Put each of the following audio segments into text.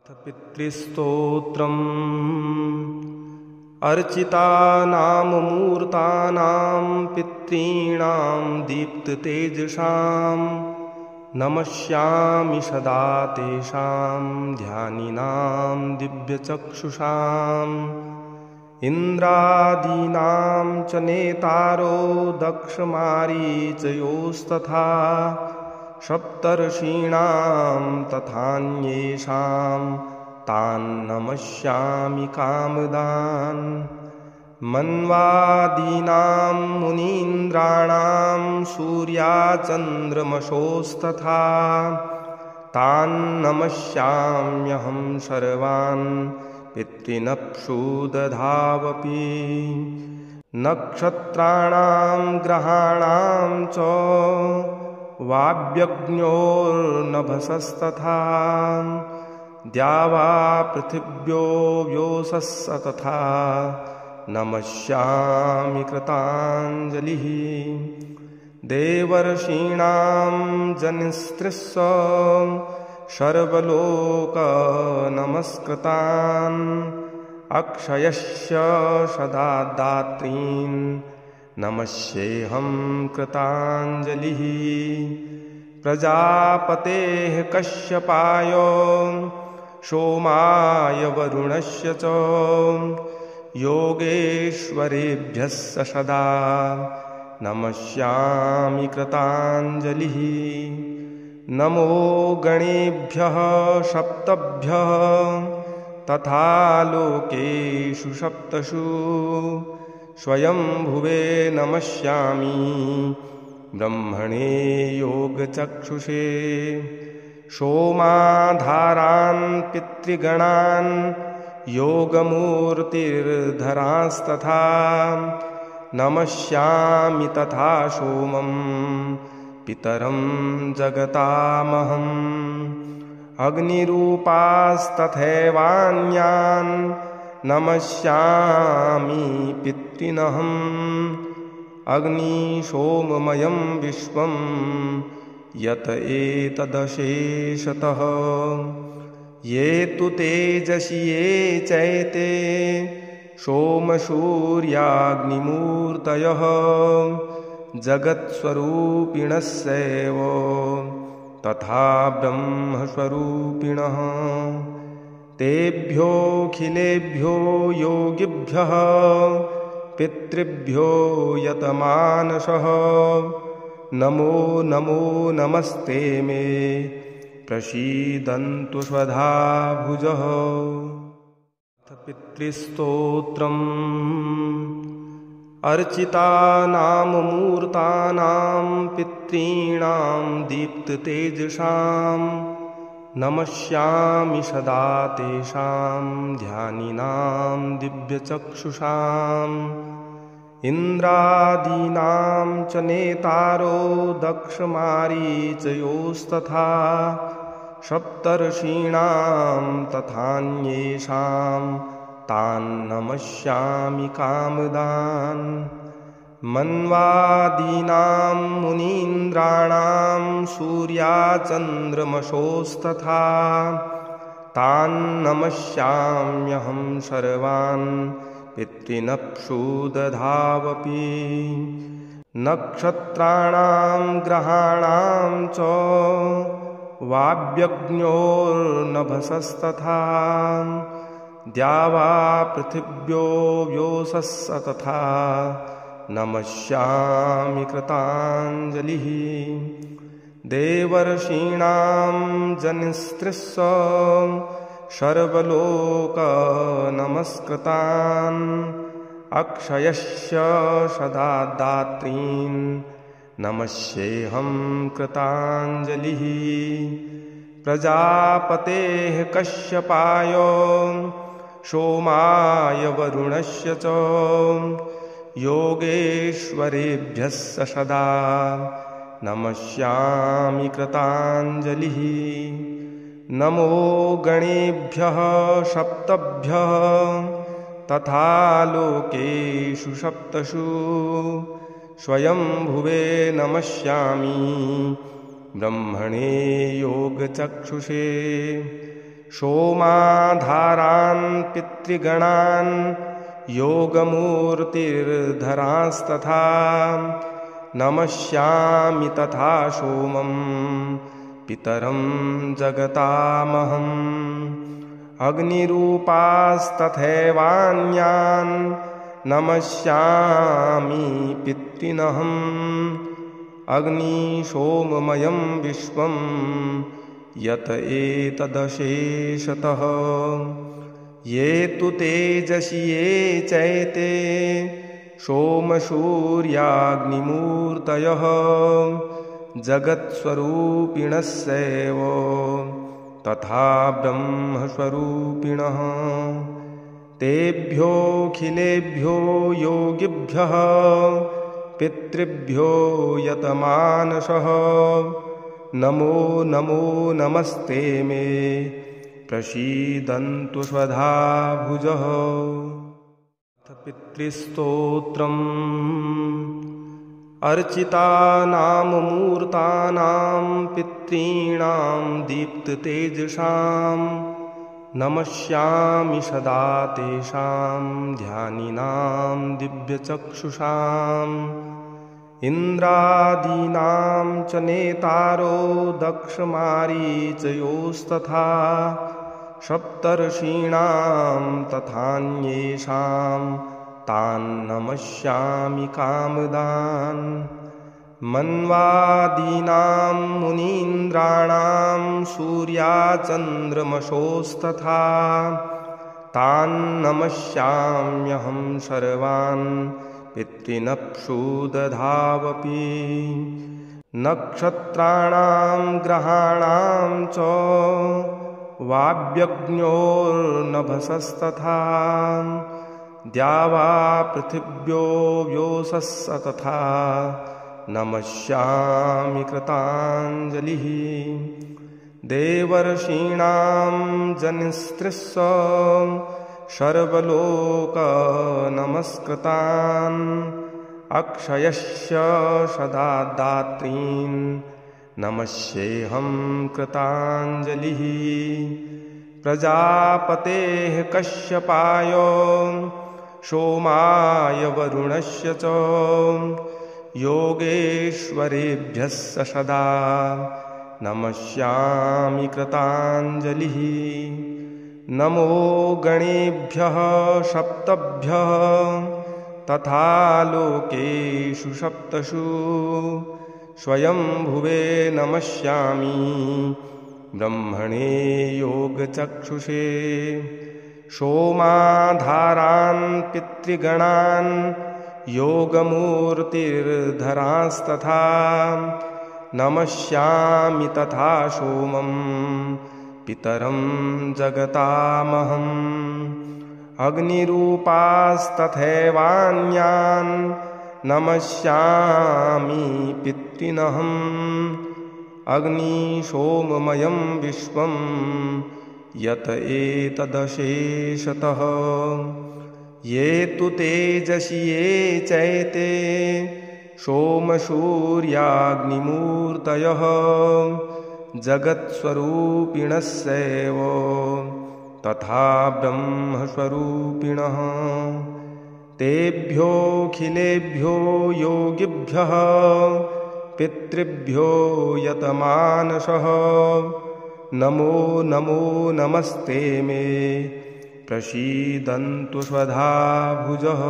पितृस्तोत्रम् अर्चितानां मूर्तानां पितॄणां दीप्ततेजसां नमस्यामि सदा तेषां ध्यानिनां दिव्यचक्षुषाम् इन्द्रादीनां च नेतारो दक्षमारीचयोस्तथा सप्तर्षीणां तथान्येषां तान् नमस्यामि कामदान् मन्वादीनां मुनीन्द्राणां सूर्याचन्द्रमसोस्तथा तान् नमस्याम्यहं सर्वान् पितॄनप्सुदधावपि नक्षत्राणां ग्रहाणां च वाव्यज्ञोर्नभसस्तथा द्यावा पृथिव्यो व्योसस्स तथा नमस्यामि कृताञ्जलिः देवर्षीणां जनिस्त्रिस्स सर्वलोकनमस्कृतान् अक्षयस्य सदा दात्रीन् नमस्येऽहं कृताञ्जलिः प्रजापतेः कश्यपाय सोमाय वरुणस्य च योगेश्वरेभ्यः सदा नमस्यामि कृताञ्जलिः नमो गणेभ्यः सप्तभ्यः तथा लोकेषु सप्तषु स्वयंभुवे नमस्यामि ब्रह्मणे योगचक्षुषे सोमाधारान् पितृगणान् योगमूर्तिर्धरांस्तथा नमस्यामि तथा सोमं पितरं जगतामहम् अग्निरूपास्तथैवान्यान् नमस्यामि पितॄनहम् अग्निशोममयं विश्वं यत एतदशेषतः ये तु तेजसि ये चैते सोमसूर्याग्निमूर्तयः जगत्स्वरूपिणस्यैव तथा ब्रह्मस्वरूपिणः तेभ्योऽखिलेभ्यो योगिभ्यः पितृभ्यो यतमानसः नमो नमो नमस्ते मे प्रसीदन्तु स्वधा भुजः। पितृस्तोत्रम् अर्चितानां मूर्तानां पितॄणां दीप्ततेजसां नमस्यामि सदा तेषां ध्यानिनां दिव्यचक्षुषाम् इन्द्रादीनां च नेतारो दक्षमारीचयोस्तथा सप्तर्षीणां तथान्येषां तान् नमस्यामि कामदान् मन्वादीनां मुनीन्द्राणां सूर्याचन्द्रमसोस्तथा तान् नमस्याम्यहं सर्वान् पितॄनप्सुदधावपि नक्षत्राणां ग्रहाणां च वाव्यज्ञोर्नभसस्तथा द्यावा पृथिव्यो व्योसस्स तथा नमस्यामि कृताञ्जलिः देवर्षीणां जनिस्त्रिस्स सर्वलोकनमस्कृतान् अक्षयस्य सदा दात्रीन् नमस्येऽहं कृताञ्जलिः प्रजापतेः कश्यपाय सोमाय वरुणस्य च योगेश्वरेभ्यः सदा नमस्यामि कृताञ्जलिः नमो गणेभ्यः सप्तभ्यः तथा लोकेषु सप्तषु स्वयंभुवे नमस्यामि ब्रह्मणे योगचक्षुषे सोमाधारान् पितृगणान् योगमूर्तिर्धरांस्तथा नमस्यामि तथा सोमं पितरं जगतामहम् अग्निरूपास्तथैवान्यान् नमस्यामि पितॄनहम् अग्निशोममयं विश्वं यत एतदशेषतः ये तु तेजसि ये चैते सोमसूर्याग्निमूर्तयः जगत्स्वरूपिणस्यैव तथा ब्रह्मस्वरूपिणः तेभ्योऽखिलेभ्यो योगिभ्यः पितृभ्यो यतमानसः नमो नमो नमस्ते मे प्रसीदन्तु स्वधा भुजः। पितृस्तोत्रम् अर्चितानां मूर्तानां पितॄणां दीप्ततेजसां नमस्यामि सदा तेषां ध्यानिनां दिव्यचक्षुषाम् इन्द्रादीनां च नेतारो दक्षमारीचयोस्तथा सप्तर्षीणां तथान्येषां तान् नमस्यामि कामदान् मन्वादीनां मुनीन्द्राणां सूर्याचन्द्रमसोस्तथा तान् नमस्याम्यहं सर्वान् पितॄनप्सुदधावपि नक्षत्राणां ग्रहाणां च वाव्यज्ञोर्नभसस्तथा द्यावा पृथिव्यो व्योसस्स तथा नमस्यामि कृताञ्जलिः देवर्षीणां जनिस्त्रिस्स सर्वलोकनमस्कृतान् अक्षयस्य सदा दात्रीन् नमस्येऽहं कृताञ्जलिः प्रजापतेः कश्यपाय सोमाय वरुणस्य च योगेश्वरेभ्यः सदा नमस्यामि कृताञ्जलिः नमो गणेभ्यः सप्तभ्यः तथा लोकेषु सप्तषु स्वयंभुवे नमस्यामि ब्रह्मणे योगचक्षुषे सोमाधारान् पितृगणान् योगमूर्तिर्धरांस्तथा नमस्यामि तथा सोमं पितरं जगतामहम् अग्निरूपास्तथैवान्यान् नमस्यामि पितॄनहम् अग्निशोममयं विश्वं यत एतदशेषतः ये तु तेजसि ये चैते सोमसूर्याग्निमूर्तयः जगत्स्वरूपिणस्यैव तथा ब्रह्मस्वरूपिणः तेभ्योऽखिलेभ्यो योगिभ्यः पितृभ्यो यतमानसः नमो नमो नमस्ते मे प्रसीदन्तु स्वधा भुजः।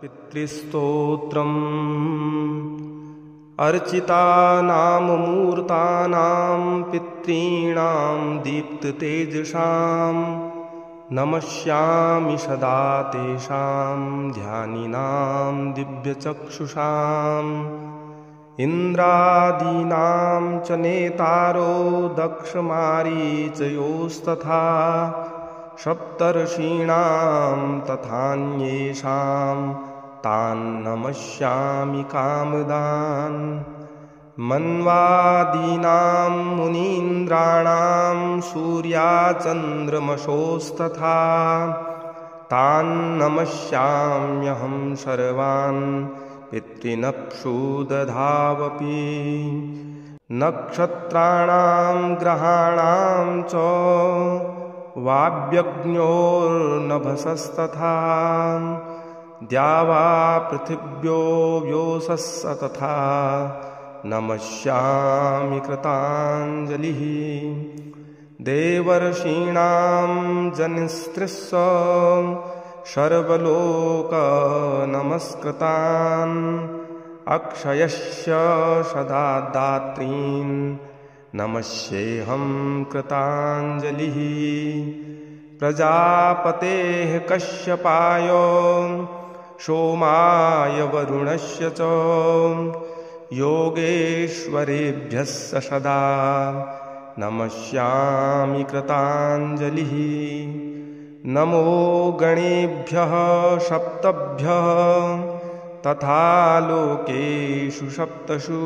पितृस्तोत्रम् अर्चितानां मूर्तानां पितॄणां दीप्ततेजसां नमस्यामि सदा तेषां ध्यानिनां दिव्यचक्षुषाम् इन्द्रादीनां च नेतारो दक्षमारीचयोस्तथा सप्तर्षीणां तथान्येषां तान् नमस्यामि कामदान् मन्वादीनां मुनीन्द्राणां सूर्याचन्द्रमसोस्तथा तान् नमस्याम्यहं सर्वान् पितॄनप्सुदधावपि नक्षत्राणां ग्रहाणां च वाव्यज्ञोर्नभसस्तथा द्यावा पृथिव्यो व्योसस्स तथा नमस्यामि कृताञ्जलिः देवर्षीणां जनिस्त्रिस्स सर्वलोकनमस्कृतान् अक्षयस्य सदा दात्रीन् नमस्येऽहं कृताञ्जलिः प्रजापतेः कश्यपाय सोमाय वरुणस्य च योगेश्वरेभ्यः सदा नमस्यामि कृताञ्जलिः नमो गणेभ्यः सप्तभ्यः तथा लोकेषु सप्तषु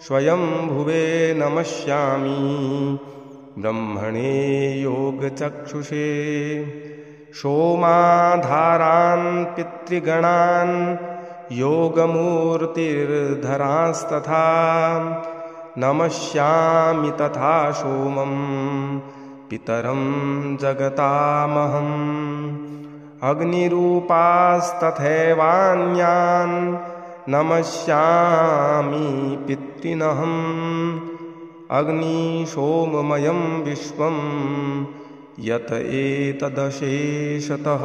स्वयंभुवे नमस्यामि ब्रह्मणे योगचक्षुषे सोमाधारान् पितृगणान् योगमूर्तिर्धरांस्तथा नमस्यामि तथा सोमं पितरं जगतामहम् अग्निरूपास्तथैवान्यान् नमस्यामि पितॄनहम् अग्निशोममयं विश्वं यत एतदशेषतः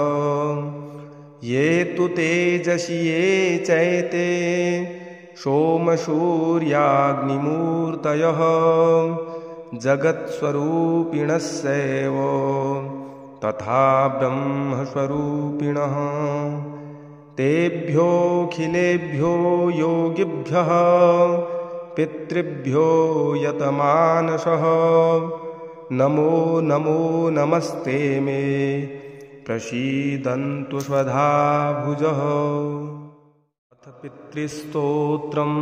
ये तु तेजसि ये चैते सोमसूर्याग्निमूर्तयः जगत्स्वरूपिणस्यैव तथा ब्रह्मस्वरूपिणः तेभ्योऽखिलेभ्यो योगिभ्यः पितृभ्यो यतमानसः नमो नमो नमस्ते मे प्रसीदन्तु स्वधा भुजः अथ पितृस्तोत्रम्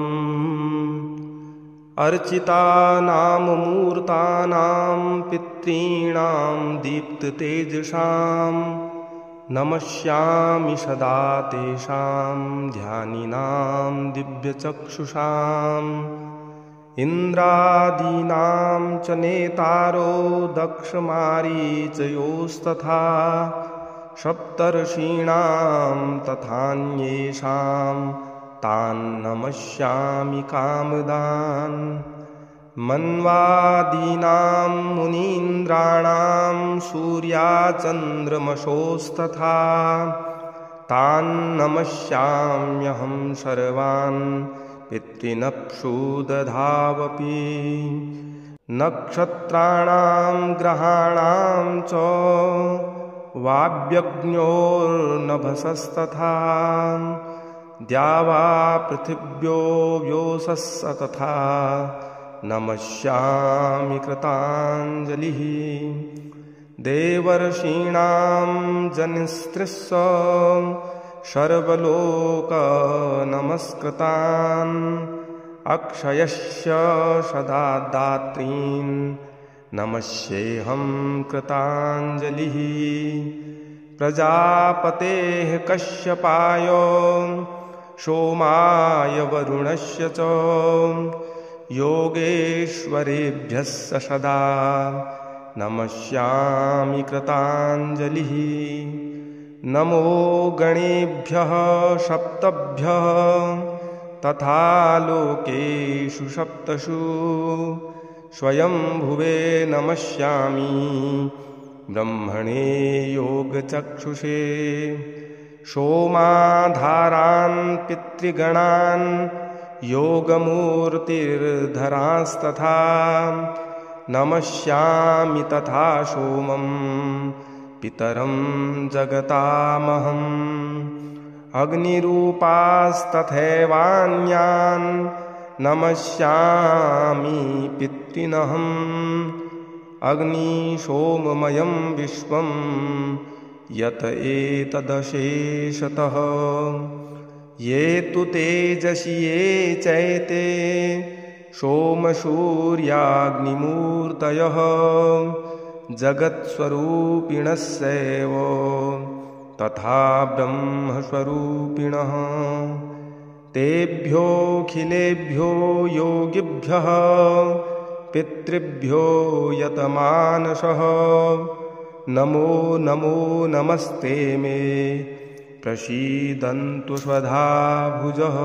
अर्चितानां मूर्तानां पितॄणां दीप्ततेजसां नमस्यामि सदा तेषां ध्यानिनां दिव्यचक्षुषाम् इन्द्रादीनां च नेतारो दक्षमारीचयोस्तथा सप्तर्षीणां तथान्येषां तान् नमस्यामि कामदान् मन्वादीनां मुनीन्द्राणां सूर्याचन्द्रमसोस्तथा तान् नमस्याम्यहं सर्वान् पितॄनप्सुदधावपि नक्षत्राणां ग्रहाणां च वाव्यज्ञोर्नभसस्तथा द्यावा पृथिव्यो व्योसस्स तथा नमस्यामि कृताञ्जलिः देवर्षीणां जनिस्त्रिस्स सर्वलोकनमस्कृतान् अक्षयस्य सदा दात्रीन् नमस्येऽहं कृताञ्जलिः प्रजापतेः कश्यपाय सोमाय वरुणस्य च योगेश्वरेभ्यः सदा नमस्यामि कृताञ्जलिः नमो गणेभ्यः सप्तभ्यः तथा लोकेषु सप्तषु स्वयंभुवे नमस्यामि ब्रह्मणे योगचक्षुषे सोमाधारान् पितृगणान् योगमूर्तिर्धरांस्तथा नमस्यामि तथा सोमं पितरं जगतामहम् अग्निरूपास्तथैवान्यान् नमस्यामि पितॄनहम् अग्निशोममयं विश्वं यत एतदशेषतः ये तु तेजसि ये चैते सोमसूर्याग्निमूर्तयः जगत्स्वरूपिणस्यैव तथा ब्रह्मस्वरूपिणः तेभ्योऽखिलेभ्यो योगिभ्यः पितृभ्यो यतमानसः नमो नमो नमस्ते मे प्रसीदन्तु स्वधा भुजः।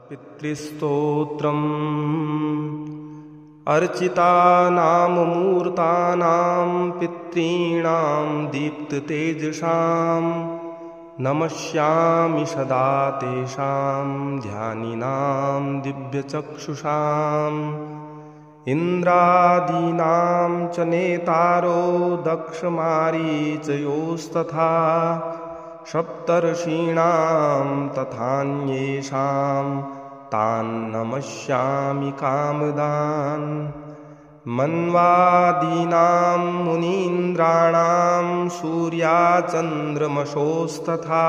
पितृस्तोत्रम् अर्चितानां मूर्तानां पितॄणां दीप्ततेजसां नमस्यामि सदा तेषां ध्यानिनां दिव्यचक्षुषाम्। इन्द्रादीनां च नेतारो दक्षमारीचयोस्तथा सप्तर्षीणां तथान्येषां तान् नमस्यामि कामदान्। मन्वादीनां मुनीन्द्राणां सूर्याचन्द्रमसोस्तथा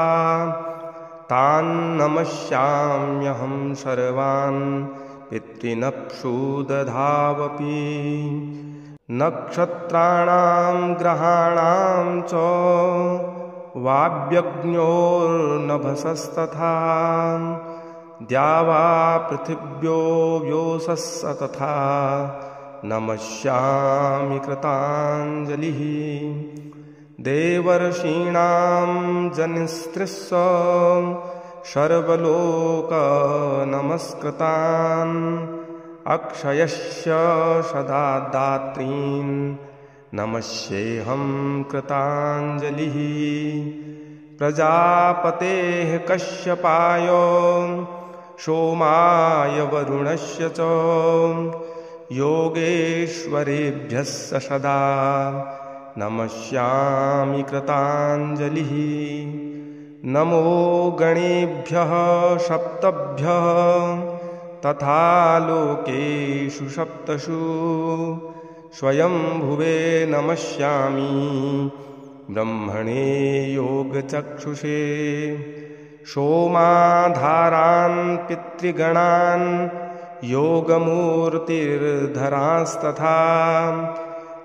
तान् नमस्याम्यहं सर्वान् पितॄनप्सुदधावपि। नक्षत्राणां ग्रहाणां च वाव्यज्ञोर्नभसस्तथा द्यावा पृथिव्यो व्योसस्स तथा नमस्यामि कृताञ्जलिः। देवर्षीणां जनिस्त्रिस्स सर्वलोकनमस्कृतान् अक्षयस्य सदा दात्रीन् नमस्येऽहं कृताञ्जलिः। प्रजापतेः कश्यपाय सोमाय वरुणस्य च योगेश्वरेभ्यः सदा नमस्यामि कृताञ्जलिः। नमो गणेभ्यः सप्तभ्यः तथा लोकेषु सप्तषु स्वयंभुवे नमस्यामि ब्रह्मणे योगचक्षुषे। सोमाधारान् पितृगणान् योगमूर्तिर्धरांस्तथा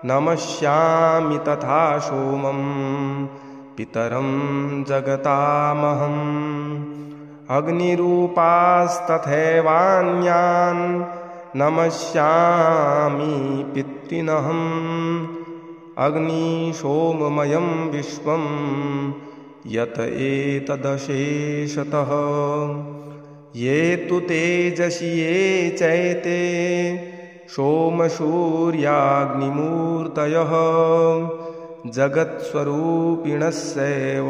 नमस्यामि तथा सोमं पितरं जगतामहम्। अग्निरूपास्तथैवान्यान् नमस्यामि पितॄनहम्। अग्निशोममयं विश्वं यत एतदशेषतः। ये तु तेजसि ये चैते सोमसूर्याग्निमूर्तयः जगत्स्वरूपिणस्यैव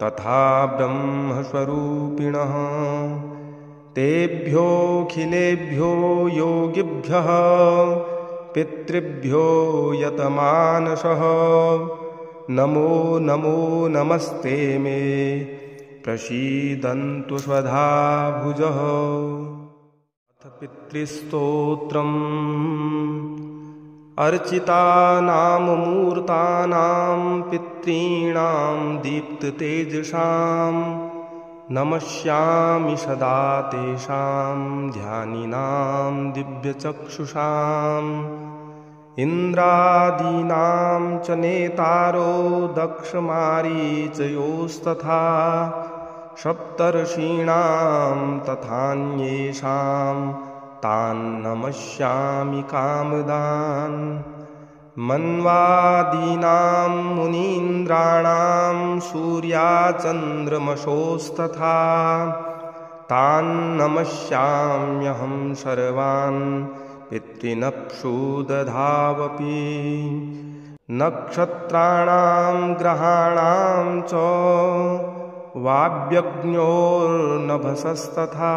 तथा ब्रह्मस्वरूपिणः। तेभ्योऽखिलेभ्यो योगिभ्यः पितृभ्यो यतमानसः नमो नमो नमस्ते मे प्रसीदन्तु स्वधा भुजः। अथ पितृस्तोत्रम् अर्चितानां मूर्तानां पितॄणां दीप्ततेजसां नमस्यामि सदा तेषां ध्यानिनां दिव्यचक्षुषाम्। इन्द्रादीनां च नेतारो दक्षमारीचयोस्तथा सप्तर्षीणां तथान्येषां तान् नमस्यामि कामदान्। मन्वादीनां मुनीन्द्राणां सूर्याचन्द्रमसोस्तथा तान् नमस्याम्यहं सर्वान् पितॄनप्सुदधावपि। नक्षत्राणां ग्रहाणां च वाव्यज्ञोर्नभसस्तथा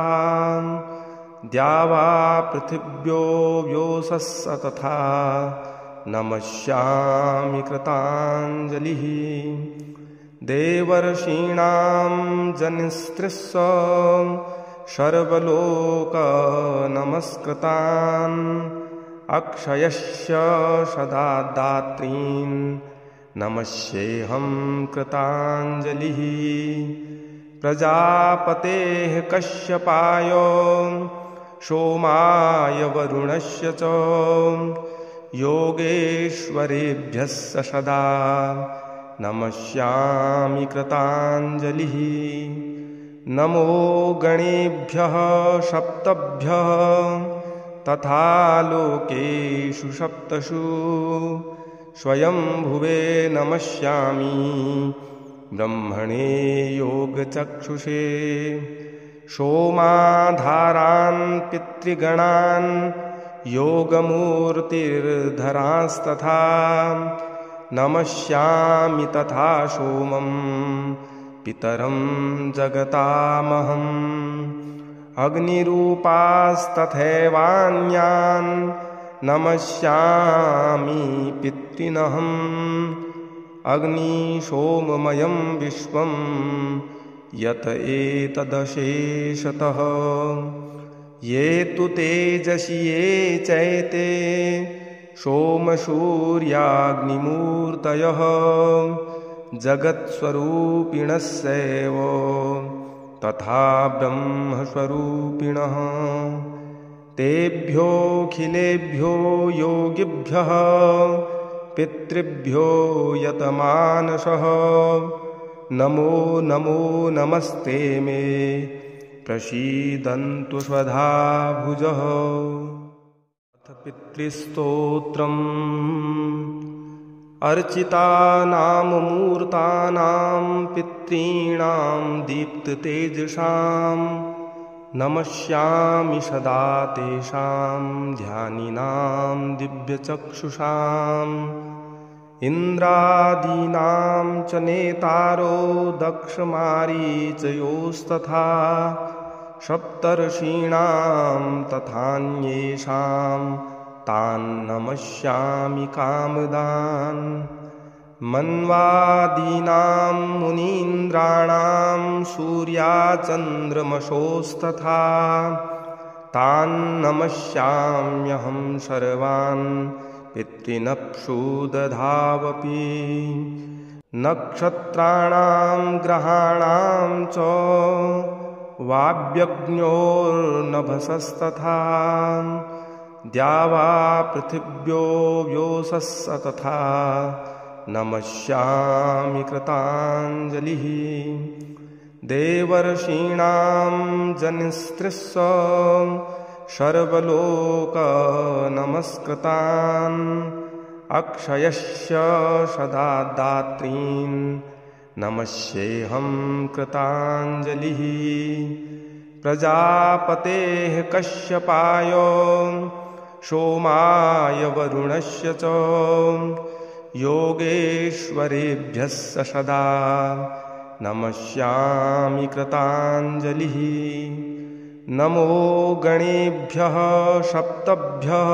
द्यावा पृथिव्यो व्योसस्स तथा नमस्यामि कृताञ्जलिः। देवर्षीणां जनिस्त्रिस्स सर्वलोकनमस्कृतान् अक्षयस्य सदा दात्रीन् नमस्येऽहं कृताञ्जलिः। प्रजापतेः कश्यपाय सोमाय वरुणस्य च योगेश्वरेभ्यः सदा नमस्यामि कृताञ्जलिः। नमो गणेभ्यः सप्तभ्यः तथा लोकेषु सप्तषु स्वयंभुवे नमस्यामि ब्रह्मणे योगचक्षुषे सोमाधारान् पितृगणान् योगमूर्तिर्धरांस्तथा नमस्यामि तथा सोमं पितरं जगतामहम् अग्निरूपास्तथैवान्यान् नमस्यामि पितॄनहम् अग्निशोममयं विश्वं यत एतदशेषतः ये तु तेजसि ये चैते सोमसूर्याग्निमूर्तयः जगत्स्वरूपिणस्यैव तथा ब्रह्मस्वरूपिणः तेभ्योऽखिलेभ्यो योगिभ्यः पितृभ्यो यतमानसः नमो नमो नमस्ते मे प्रसीदन्तु स्वधा भुजः। अथ पितृस्तोत्रम् अर्चितानां मूर्तानां पितॄणां दीप्ततेजसां नमस्यामि सदा तेषां ध्यानिनां दिव्यचक्षुषाम् इन्द्रादीनां च नेतारो दक्षमारीचयोस्तथा सप्तर्षीणां तथान्येषां तान् नमस्यामि कामदान् मन्वादीनां मुनीन्द्राणां सूर्याचन्द्रमसोस्तथा तान् नमस्याम्यहं सर्वान् पितॄनप्सुदधावपि नक्षत्राणां ग्रहाणां च वाव्यज्ञोर्नभसस्तथा द्यावा पृथिव्यो व्योसस्स तथा नमस्यामि कृताञ्जलिः देवर्षीणां जनिस्त्रिस्स सर्वलोकनमस्कृतान् अक्षयस्य सदा दात्रीन् नमस्येऽहं कृताञ्जलिः प्रजापतेः कश्यपाय सोमाय वरुणस्य च योगेश्वरेभ्यः सदा नमस्यामि कृताञ्जलिः नमो गणेभ्यः सप्तभ्यः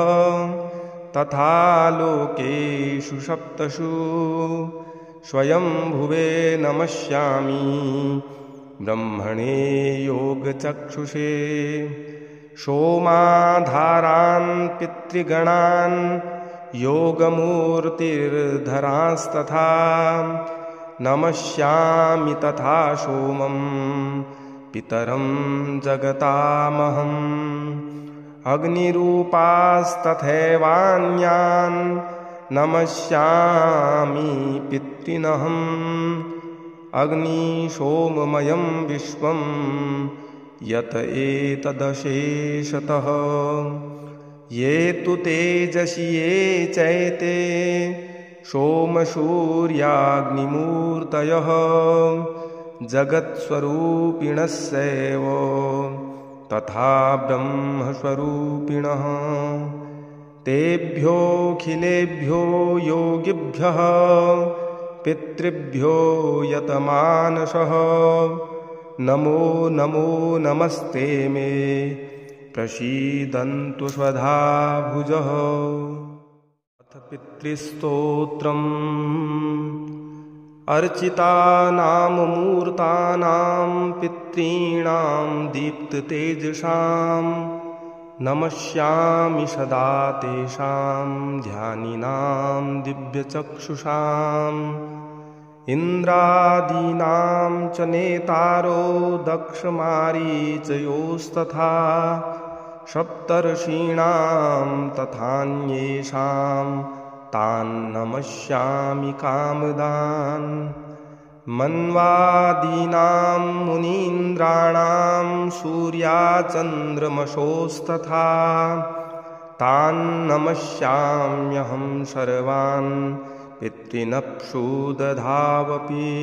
तथा लोकेषु सप्तषु स्वयंभुवे नमस्यामि ब्रह्मणे योगचक्षुषे सोमाधारान् पितृगणान् योगमूर्तिर्धरांस्तथा नमस्यामि तथा सोमं पितरं जगतामहम् अग्निरूपास्तथैवान्यान् नमस्यामि पितॄनहम् अग्निशोममयं विश्वं यत एतदशेषतः ये तु तेजसि ये चैते सोमसूर्याग्निमूर्तयः जगत्स्वरूपिणस्यैव तथा ब्रह्मस्वरूपिणः तेभ्योऽखिलेभ्यो योगिभ्यः पितृभ्यो यतमानसः नमो नमो नमस्ते मे प्रसीदन्तु स्वधा भुजः। अथ पितृस्तोत्रम् अर्चितानां मूर्तानां पितॄणां दीप्ततेजसां नमस्यामि सदा तेषां ध्यानिनां दिव्यचक्षुषाम् इन्द्रादीनां च नेतारो दक्षमारीचयोस्तथा सप्तर्षीणां तथान्येषां तान् नमस्यामि कामदान् मन्वादीनां मुनीन्द्राणां सूर्याचन्द्रमसोस्तथा तान् नमस्याम्यहं सर्वान् पितॄनप्सु दधावपि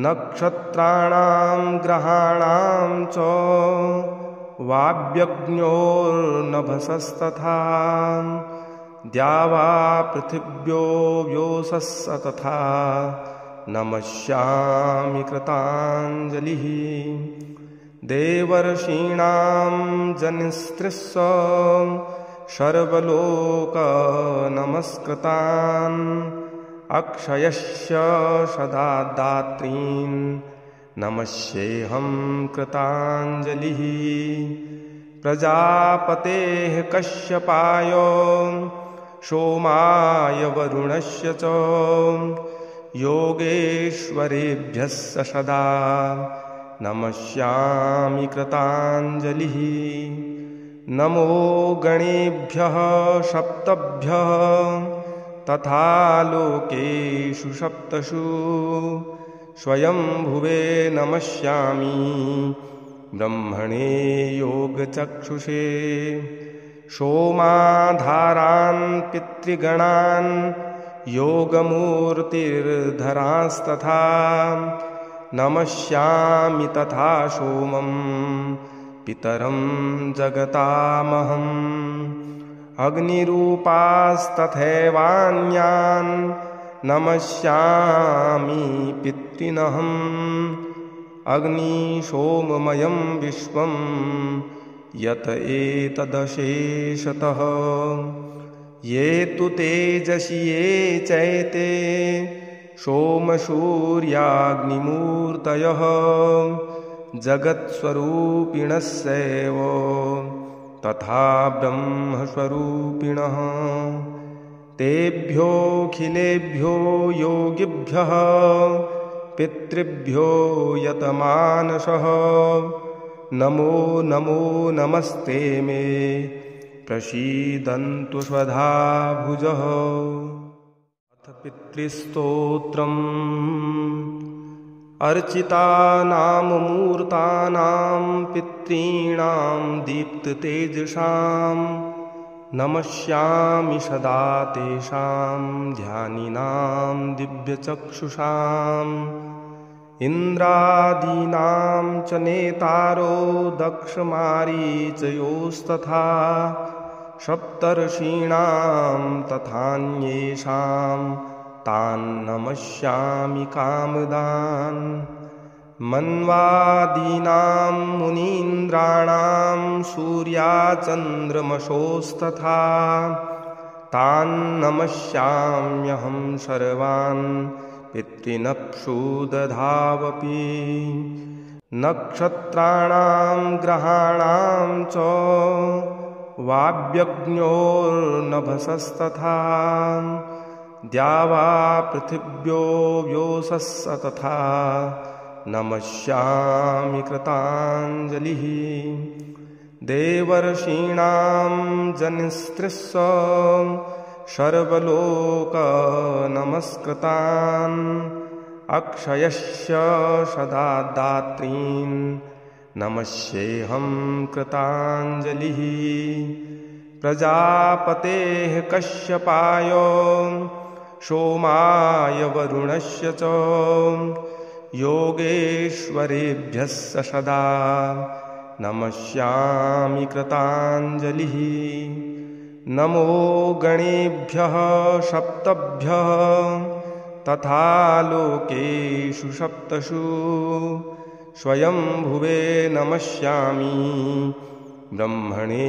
नक्षत्राणां ग्रहाणां च वाव्यज्ञोर्नभसस्तथा द्यावा पृथिव्यो व्योसस्स तथा नमस्यामि कृताञ्जलिः देवर्षीणां जनिस्त्रिस्स सर्वलोकनमस्कृतान् अक्षयस्य सदा दात्रीन् नमस्येऽहं कृताञ्जलिः प्रजापतेः कश्यपाय सोमाय वरुणस्य च योगेश्वरेभ्यः सदा नमस्यामि कृताञ्जलिः नमो गणेभ्यः सप्तभ्यः तथा लोकेषु सप्तषु स्वयंभुवे नमस्यामि ब्रह्मणे योगचक्षुषे सोमाधारान् पितृगणान् योगमूर्तिर्धरांस्तथा नमस्यामि तथा सोमं पितरं जगतामहम् अग्निरूपास्तथैवान्यान् नमस्यामि पितॄनहम् अग्निशोममयं विश्वं यत एतदशेषतः ये तु तेजसि ये चैते सोमसूर्याग्निमूर्तयः जगत्स्वरूपिणस्यैव तथा ब्रह्मस्वरूपिणः तेभ्योऽखिलेभ्यो योगिभ्यः पितृभ्यो यतमानसः नमो नमो नमस्ते मे प्रसीदन्तु स्वधा भुजः अथ पितृस्तोत्रम् अर्चितानां मूर्तानां पितॄणां दीप्ततेजसां नमस्यामि सदा तेषां ध्यानिनां दिव्यचक्षुषाम् इन्द्रादीनां च नेतारो दक्षमारीचयोस्तथा सप्तर्षीणां तथान्येषां तान् नमस्यामि कामदान् मन्वादीनां मुनीन्द्राणां सूर्याचन्द्रमसोस्तथा तान् नमस्याम्यहं सर्वान् पितॄनप्सु दधावपि नक्षत्राणां ग्रहाणां च वाव्यज्ञोर्नभसस्तथा द्यावा पृथिव्यो व्योसस्स तथा नमस्यामि कृताञ्जलिः देवर्षीणां जनिस्त्रिस्स सर्वलोकनमस्कृतान् अक्षयस्य सदा दात्रीन् नमस्येऽहं कृताञ्जलिः प्रजापतेः कश्यपाय सोमाय वरुणस्य च योगेश्वरेभ्यः सदा नमस्यामि कृताञ्जलिः नमो गणेभ्यः सप्तभ्यः तथा लोकेषु सप्तषु स्वयंभुवे नमस्यामि ब्रह्मणे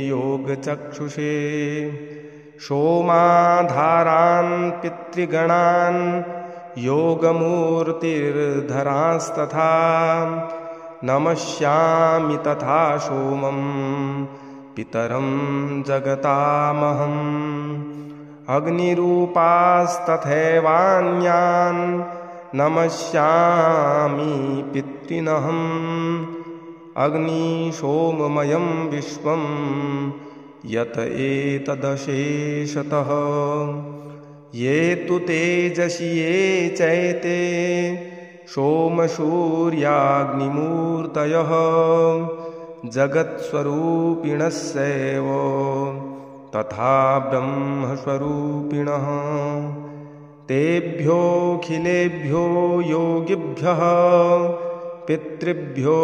योगचक्षुषे सोमाधारान् पितृगणान् योगमूर्तिर्धरांस्तथा नमस्यामि तथा सोमं पितरं जगतामहम् अग्निरूपास्तथैवान्यान् नमस्यामि पितॄनहम् अग्निशोममयं विश्वं यत एतदशेषतः ये तु तेजसि ये चैते सोमसूर्याग्निमूर्तयः जगत्स्वरूपिणस्यैव तथा ब्रह्मस्वरूपिणः तेभ्योऽखिलेभ्यो योगिभ्यः पितृभ्यो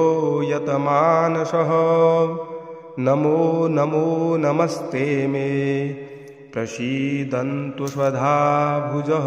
यतमानसः नमो नमो नमस्ते मे प्रसीदन्तु स्वधा भुजः।